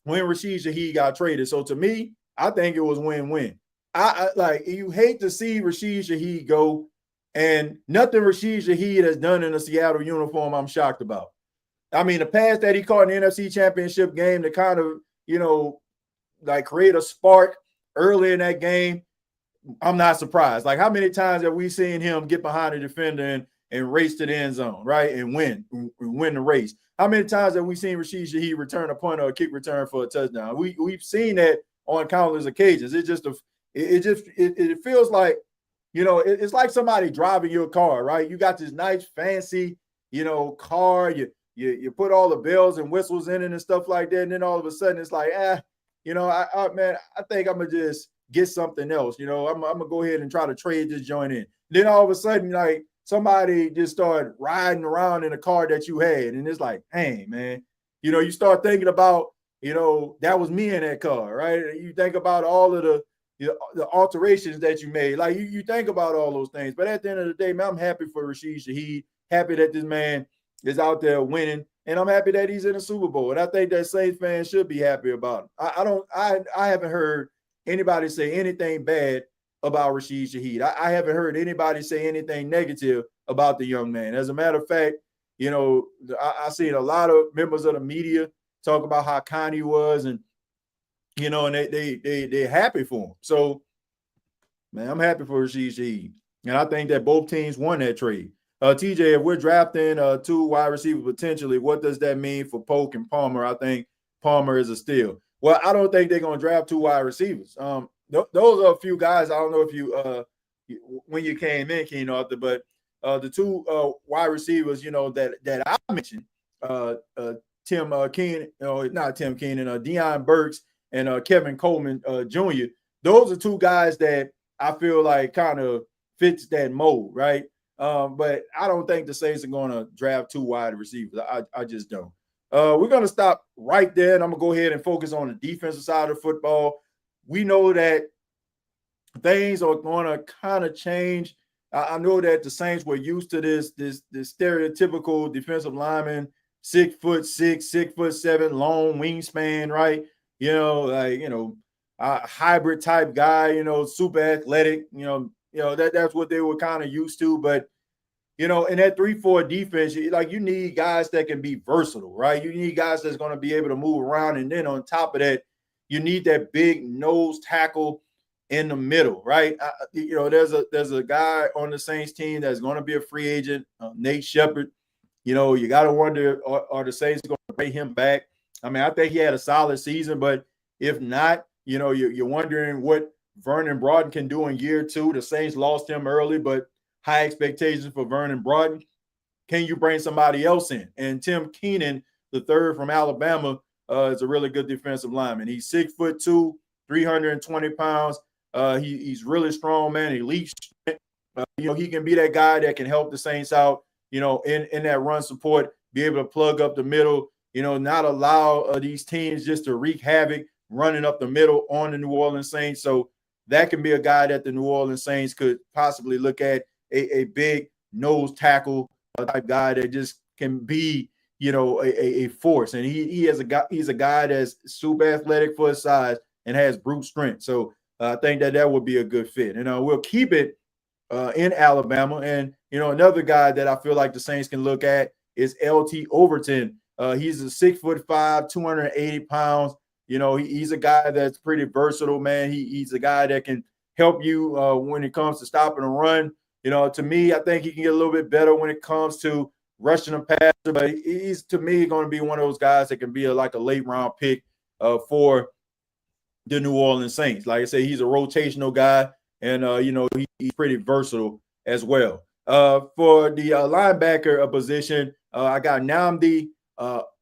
when Rashid Shaheed got traded. So to me, I think it was win-win. I like, you hate to see Rashid Shaheed go, and nothing Rashid Shaheed has done in a Seattle uniform I'm shocked about. I mean, the pass that he caught in the NFC Championship game to kind of, create a spark early in that game, I'm not surprised. Like, how many times have we seen him get behind a defender and race to the end zone, right, and win the race? How many times have we seen Rashid Shaheed return a punt or a kick return for a touchdown? We've seen that on countless occasions. It feels like, it's like somebody driving your car, right? You got this nice, fancy, car. You put all the bells and whistles in it and stuff like that, and then all of a sudden it's like, I think I'm gonna just get something else. You know, I'm gonna go ahead and try to trade this joint in. Then all of a sudden, like somebody just started riding around in a car that you had, and it's like, hey, man, you know, you start thinking about, you know, that was me in that car, right? You think about all of the alterations that you made. Like you think about all those things. But at the end of the day, man, I'm happy for Rashid Shaheed, happy that this man is out there winning, and I'm happy that he's in the Super Bowl. And I think that Saints fans should be happy about him. I haven't heard anybody say anything bad about Rashid Shaheed. I haven't heard anybody say anything negative about the young man. As a matter of fact, you know, I seen a lot of members of the media talk about how kind he was, and you know, and they're happy for him. So, man, I'm happy for Rashid Shaheed, and I think that both teams won that trade. TJ, if we're drafting 2 wide receivers potentially, what does that mean for Polk and Palmer? I think Palmer is a steal. Well, I don't think they're going to draft 2 wide receivers. Those are a few guys. I don't know if you when you came in, Keen Arthur, but the 2 wide receivers, you know, that I mentioned, Tim Keenan, not Tim Keenan, Deion Burks and Kevin Coleman Jr. Those are 2 guys that I feel like kind of fits that mold, right? But I don't think the Saints are going to draft 2 wide receivers. I just don't. We're going to stop right there, and I'm going to go ahead and focus on the defensive side of football. We know that things are going to kind of change. I know that the Saints were used to this stereotypical defensive lineman, 6'6", 6'7", long wingspan, right? You know, like, you know, a hybrid type guy, you know, super athletic, you know, that's what they were kind of used to. But, you know, in that 3-4 defense, like, you need guys that can be versatile, right? You need guys that's going to be able to move around. And then on top of that, you need that big nose tackle in the middle, right? You know, there's a guy on the Saints team that's going to be a free agent, Nate Shepard. You know, you got to wonder, are the Saints going to bring him back? I mean, I think he had a solid season, but if not, you know, you're wondering what Vernon Broughton can do in year 2. The Saints lost him early, but high expectations for Vernon Broughton. Can you bring somebody else in? And Tim Keenan, the third from Alabama, is a really good defensive lineman. He's 6'2", 320 pounds. He's really strong, man. Elite strength. You know, he can be that guy that can help the Saints out, you know, in that run support, be able to plug up the middle, you know, not allow these teams just to wreak havoc running up the middle on the New Orleans Saints. So that can be a guy that the New Orleans Saints could possibly look at, a big nose tackle type guy that just can be, you know, a force. And he's a guy that's super athletic for his size and has brute strength. So I think that would be a good fit. And we'll keep it in Alabama. And, you know, another guy that I feel like the Saints can look at is LT Overton. He's a 6'5", 280 pounds. You know, he's a guy that's pretty versatile, man. He's a guy that can help you when it comes to stopping a run. You know, to me, I think he can get a little bit better when it comes to rushing a passer, but he's, to me, going to be one of those guys that can be like a late round pick for the New Orleans Saints. Like I say, he's a rotational guy, and, you know, he's pretty versatile as well. For the linebacker position, I got Nnamdi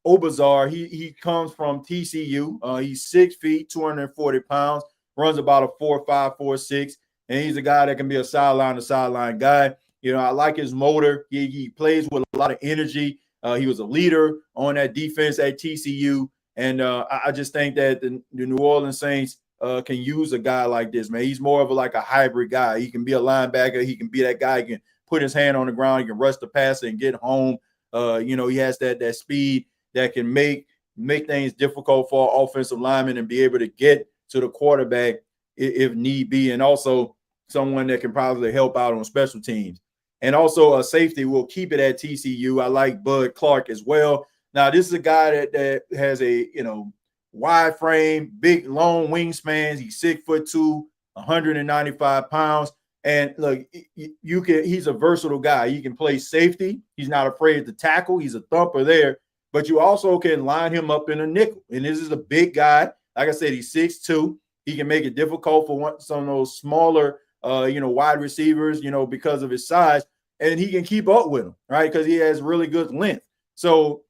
Obazar. He comes from TCU. He's 6 feet, 240 pounds, runs about a 4.5, 4.6, and he's a guy that can be a sideline-to-sideline guy. You know, I like his motor. He plays with a lot of energy. He was a leader on that defense at TCU, and I just think that the New Orleans Saints can use a guy like this, man. He's more of like a hybrid guy. He can be a linebacker. He can be that guy. He can put his hand on the ground. He can rush the passer and get home. You know, he has that speed that can make things difficult for an offensive lineman and be able to get to the quarterback if need be, and also someone that can probably help out on special teams. And also a safety, will keep it at TCU. I like Bud Clark as well. Now, this is a guy that has a, you know, wide frame, big, long wingspans. He's 6'2", 195 pounds. And look, he's a versatile guy. He can play safety. He's not afraid to tackle. He's a thumper there. But you also can line him up in a nickel. And this is a big guy. Like I said, he's 6'2". He can make it difficult for some of those smaller, you know, wide receivers, you know, because of his size. And he can keep up with them, right? Because he has really good length. So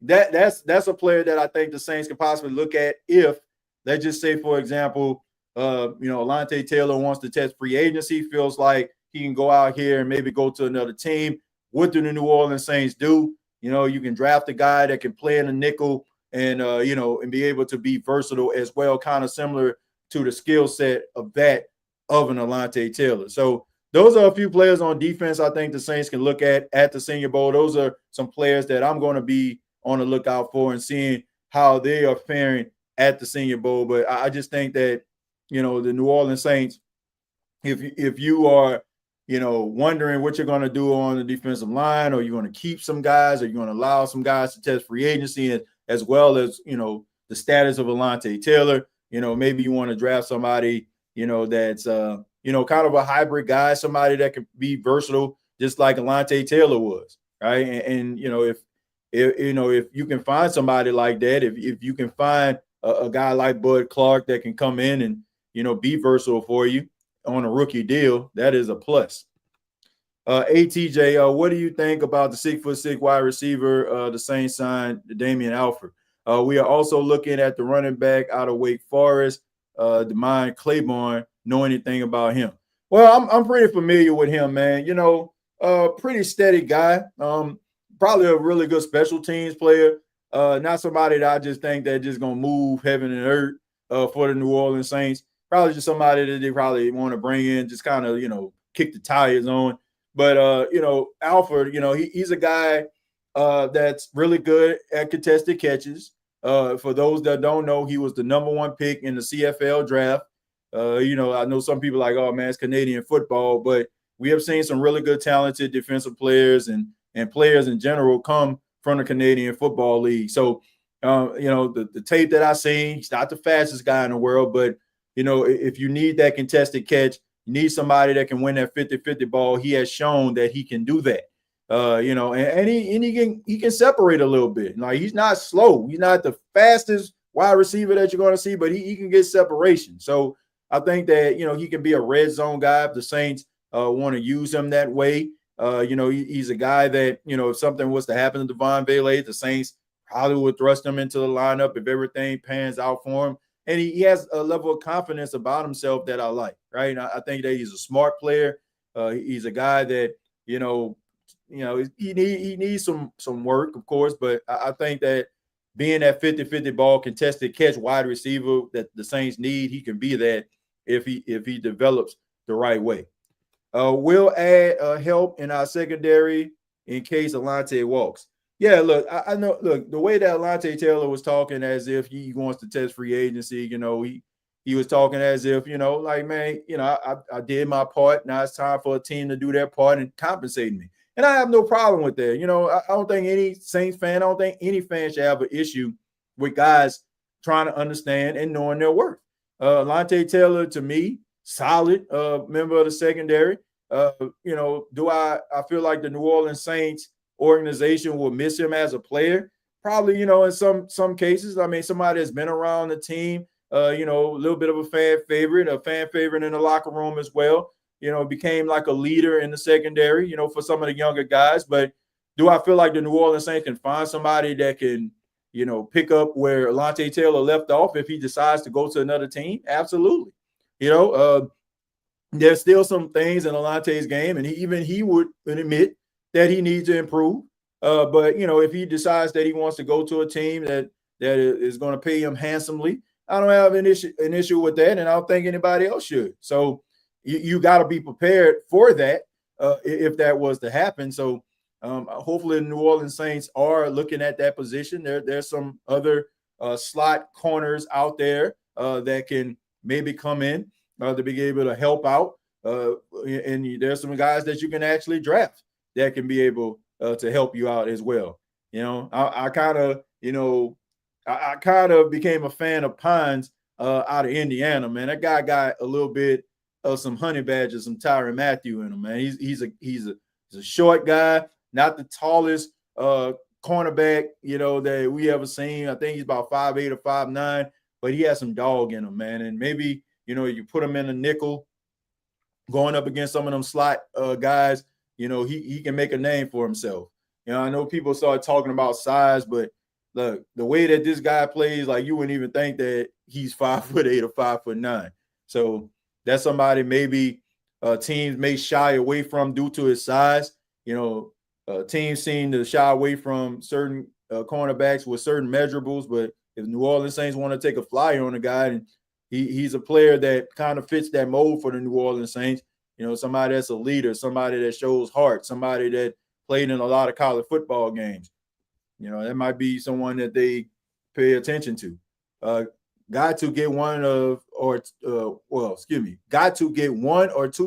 that's a player that I think the Saints could possibly look at if, let's just say, for example, Alontae Taylor wants to test free agency, feels like he can go out here and maybe go to another team. What do the New Orleans Saints do? You can draft a guy that can play in a nickel and be able to be versatile as well, kind of similar to the skill set of an Alontae Taylor. So those are a few players on defense I think the Saints can look at the Senior Bowl. Those are some players that I'm going to be on the lookout for and seeing how they are faring at the Senior Bowl. But I just think that, the New Orleans Saints, if you are, wondering what you're going to do on the defensive line, or you're going to keep some guys, or you're going to allow some guys to test free agency, as well as, the status of Alontae Taylor, maybe you want to draft somebody, that's, kind of a hybrid guy, somebody that can be versatile, just like Alontae Taylor was, right? And if you can find somebody like that, if you can find a guy like Bud Clark that can come in and, be versatile for you on a rookie deal, that is a plus. ATJ, what do you think about the 6'6" wide receiver the Saints signed, Damian Alford? We are also looking at the running back out of Wake Forest, Demond Claiborne. Know anything about him? Well, I'm pretty familiar with him, man. Pretty steady guy. Probably a really good special teams player. Not somebody that I just think that just gonna move heaven and earth for the New Orleans Saints. Probably just somebody that they probably want to bring in, just kind of kick the tires on. But Alford, he's a guy that's really good at contested catches. For those that don't know, he was the number 1 pick in the CFL draft. I know some people are like, oh man, it's Canadian football, but we have seen some really good, talented defensive players and players in general come from the Canadian Football League. So, the tape that I've seen, he's not the fastest guy in the world, but if you need that contested catch, you need somebody that can win that 50-50 ball. He has shown that he can do that. And he can separate a little bit. Like, he's not slow. He's not the fastest wide receiver that you're going to see, but he can get separation. So I think that, he can be a red zone guy if the Saints want to use him that way. He's a guy that, if something was to happen to Devon Bailey, the Saints probably would thrust him into the lineup if everything pans out for him. And he has a level of confidence about himself that I like, right? I think that he's a smart player. He's a guy that, he needs some work, of course, but I think that being that 50-50 ball contested catch wide receiver that the Saints need, he can be that if he develops the right way. We'll add help in our secondary in case Alontae walks. Yeah, look, I know. Look, the way that Alontae Taylor was talking as if he wants to test free agency, he was talking as if, like, man, I did my part. Now it's time for a team to do their part and compensate me. And I have no problem with that. I don't think any Saints fan, I don't think any fan should have an issue with guys trying to understand and knowing their worth. Alontae Taylor, to me, solid member of the secondary. Do I feel like the New Orleans Saints organization will miss him as a player? Probably, in some cases. I mean, somebody that's been around the team, a little bit of a fan favorite in the locker room as well. Became like a leader in the secondary, for some of the younger guys. But do I feel like the New Orleans Saints can find somebody that can, pick up where Alontae Taylor left off if he decides to go to another team? Absolutely. There's still some things in Alontae's game, and he would admit that he needs to improve. But if he decides that he wants to go to a team that is going to pay him handsomely, I don't have an issue with that, and I don't think anybody else should. So you got to be prepared for that if that was to happen. So hopefully the New Orleans Saints are looking at that position. There's some other slot corners out there that can maybe come in to be able to help out. And there's some guys that you can actually draft that can be able to help you out as well. I kind of became a fan of Pines out of Indiana, man. That guy got a little bit of some honey badgers, some Tyrann Mathieu in him, man. He's a short guy, not the tallest cornerback, that we ever seen. I think he's about 5'8" or 5'9", but he has some dog in him, man. And maybe, you put him in a nickel going up against some of them slot guys, he can make a name for himself. I know people start talking about size, but look, the way that this guy plays, like, you wouldn't even think that he's 5'8" or 5'9". So that's somebody maybe teams may shy away from due to his size. Teams seem to shy away from certain cornerbacks with certain measurables, but if New Orleans Saints want to take a flyer on a guy, and he's a player that kind of fits that mold for the New Orleans Saints, somebody that's a leader, somebody that shows heart, somebody that played in a lot of college football games. That might be someone that they pay attention to. Got to get one or two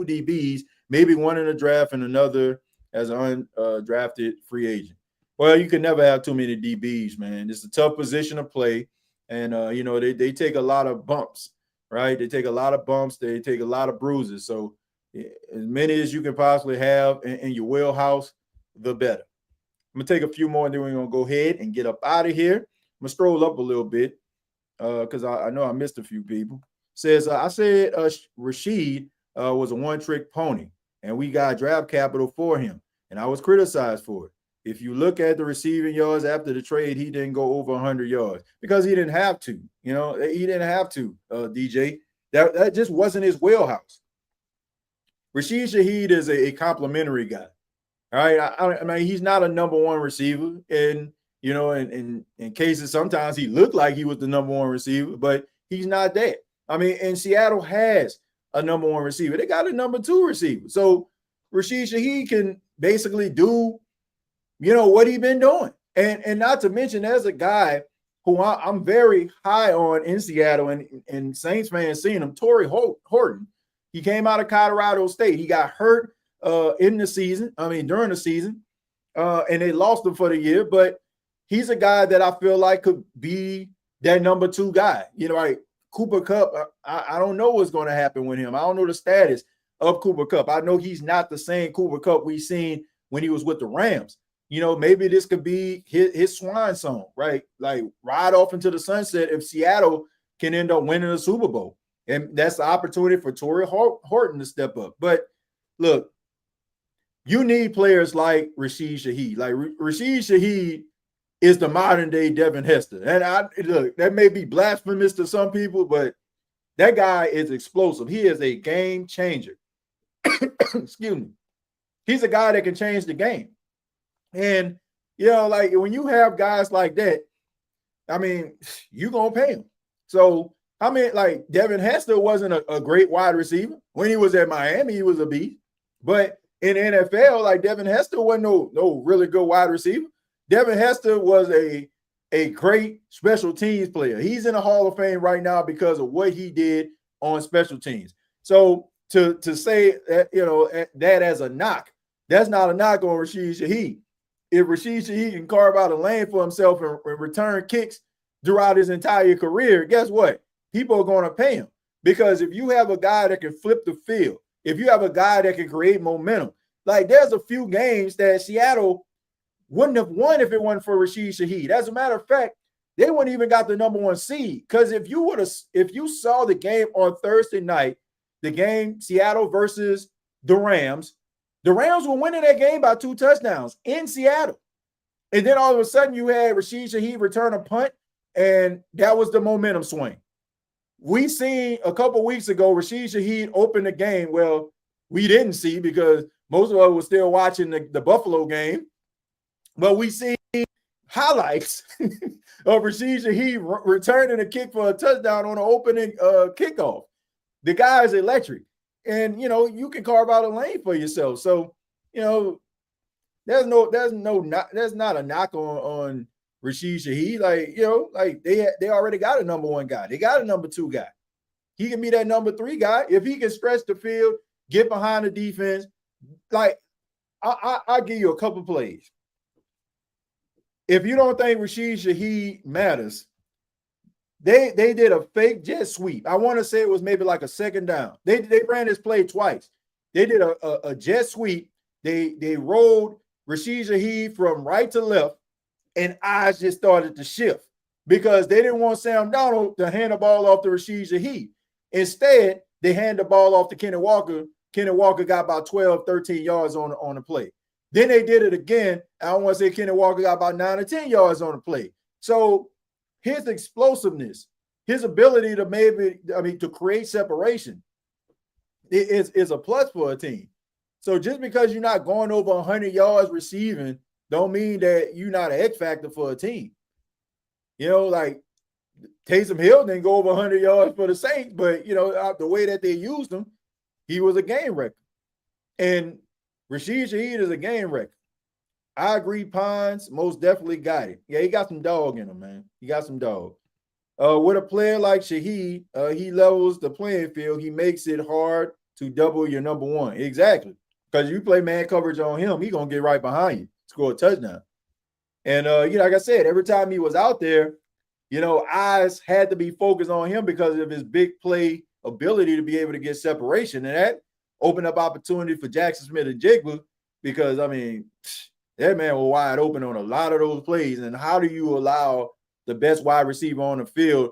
DBs, maybe one in the draft and another as an undrafted free agent. Well, you can never have too many DBs, man. It's a tough position to play. And, they take a lot of bumps, right? They take a lot of bumps. They take a lot of bruises. So as many as you can possibly have in your wheelhouse, the better. I'm going to take a few more, and then we're going to go ahead and get up out of here. I'm going to stroll up a little bit because I know I missed a few people. Says, I said Rashid was a one-trick pony, and we got draft capital for him, and I was criticized for it. If you look at the receiving yards after the trade, he didn't go over 100 yards because he didn't have to. He didn't have to, DJ. That just wasn't his wheelhouse. Rashid Shaheed is a complimentary guy. All right. I mean, he's not a number one receiver. And, in cases, sometimes he looked like he was the number one receiver, but he's not that. I mean, and Seattle has a number one receiver. They got a number two receiver. So Rashid Shaheed can basically do, what he's been doing. And not to mention, there's a guy who I'm very high on in Seattle, and Saints fans seeing him, Torrey Horton. He came out of Colorado State. He got hurt during the season, and they lost him for the year. But he's a guy that I feel like could be that number two guy. Like Cooper Kupp, I don't know what's going to happen with him. I don't know the status of Cooper Kupp. I know he's not the same Cooper Kupp we seen when he was with the Rams. Maybe this could be his swan song, right? Like ride off into the sunset if Seattle can end up winning the Super Bowl. And that's the opportunity for Torrey Horton to step up. But look, you need players like Rashid Shaheed. Like Rashid Shaheed is the modern day Devin Hester. And look, that may be blasphemous to some people, but that guy is explosive. He is a game changer. Excuse me. He's a guy that can change the game. And, like when you have guys like that, I mean, you're going to pay him. So, I mean, like Devin Hester wasn't a great wide receiver. When he was at Miami, he was a beast. But in the NFL, like Devin Hester wasn't no really good wide receiver. Devin Hester was a great special teams player. He's in the Hall of Fame right now because of what he did on special teams. So to say that, that as a knock, that's not a knock on Rashid Shaheed. If Rashid Shaheed can carve out a lane for himself and return kicks throughout his entire career, guess what? People are going to pay him. Because if you have a guy that can flip the field, if you have a guy that can create momentum, like there's a few games that Seattle wouldn't have won if it wasn't for Rashid Shaheed. As a matter of fact, they wouldn't even got the number one seed. Because if you saw the game on Thursday night, the game Seattle versus the Rams were winning that game by 2 touchdowns in Seattle. And then all of a sudden you had Rashid Shaheed return a punt, and that was the momentum swing. We seen a couple weeks ago Rashid Shaheed open the game. Well, we didn't see because most of us were still watching the Buffalo game. But we seen highlights of Rashid Shaheed returning a kick for a touchdown on an opening kickoff. The guy is electric. And, you can carve out a lane for yourself. So, there's not a knock on Rashid Shaheed. Like, they already got a number one guy. They got a number two guy. He can be that number three guy. If he can stretch the field, get behind the defense, like, I'll give you a couple plays. If you don't think Rashid Shaheed matters, They did a fake jet sweep. I want to say it was maybe like a second down. They ran this play twice. They did a jet sweep. They rolled Rashid Shaheed from right to left, and eyes just started to shift because they didn't want Sam Darnold to hand the ball off to Rashid Shaheed. Instead, they hand the ball off to Kenny Walker. Kenny Walker got about 12, 13 yards on the play. Then they did it again. I want to say Kenny Walker got about 9 or 10 yards on the play. So his explosiveness his ability to to create separation is a plus for a team. So just because you're not going over 100 yards receiving, don't mean that you're not an X factor for a team. Like Taysom Hill didn't go over 100 yards for the Saints, but the way that they used him, he was a game wrecker. And Rashid Shaheed is a game wrecker. I agree, Pines most definitely got it. Yeah, he got some dog in him, man. He got some dog. With a player like Shaheed, he levels the playing field. He makes it hard to double your number one. Exactly. Because you play man coverage on him, he's going to get right behind you, score a touchdown. And, like I said, every time he was out there, eyes had to be focused on him because of his big play ability to be able to get separation. And that opened up opportunity for Jackson Smith-Njigba because, that man was wide open on a lot of those plays. And how do you allow the best wide receiver on the field,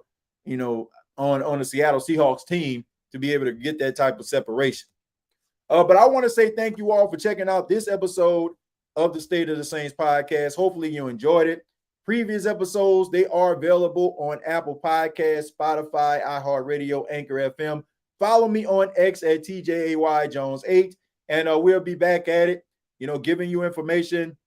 on the Seattle Seahawks team to be able to get that type of separation? But I want to say thank you all for checking out this episode of the State of the Saints podcast. Hopefully you enjoyed it. Previous episodes, they are available on Apple Podcasts, Spotify, iHeartRadio, Anchor FM. Follow me on X at TJAYJones8, and we'll be back at it, giving you information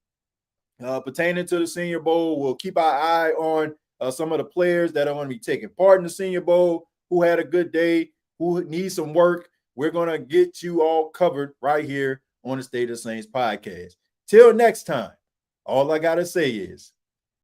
pertaining to the Senior Bowl. We'll keep our eye on some of the players that are going to be taking part in the Senior Bowl, who had a good day, who needs some work. We're going to get you all covered right here on the State of the Saints podcast. Till next time, all I got to say is,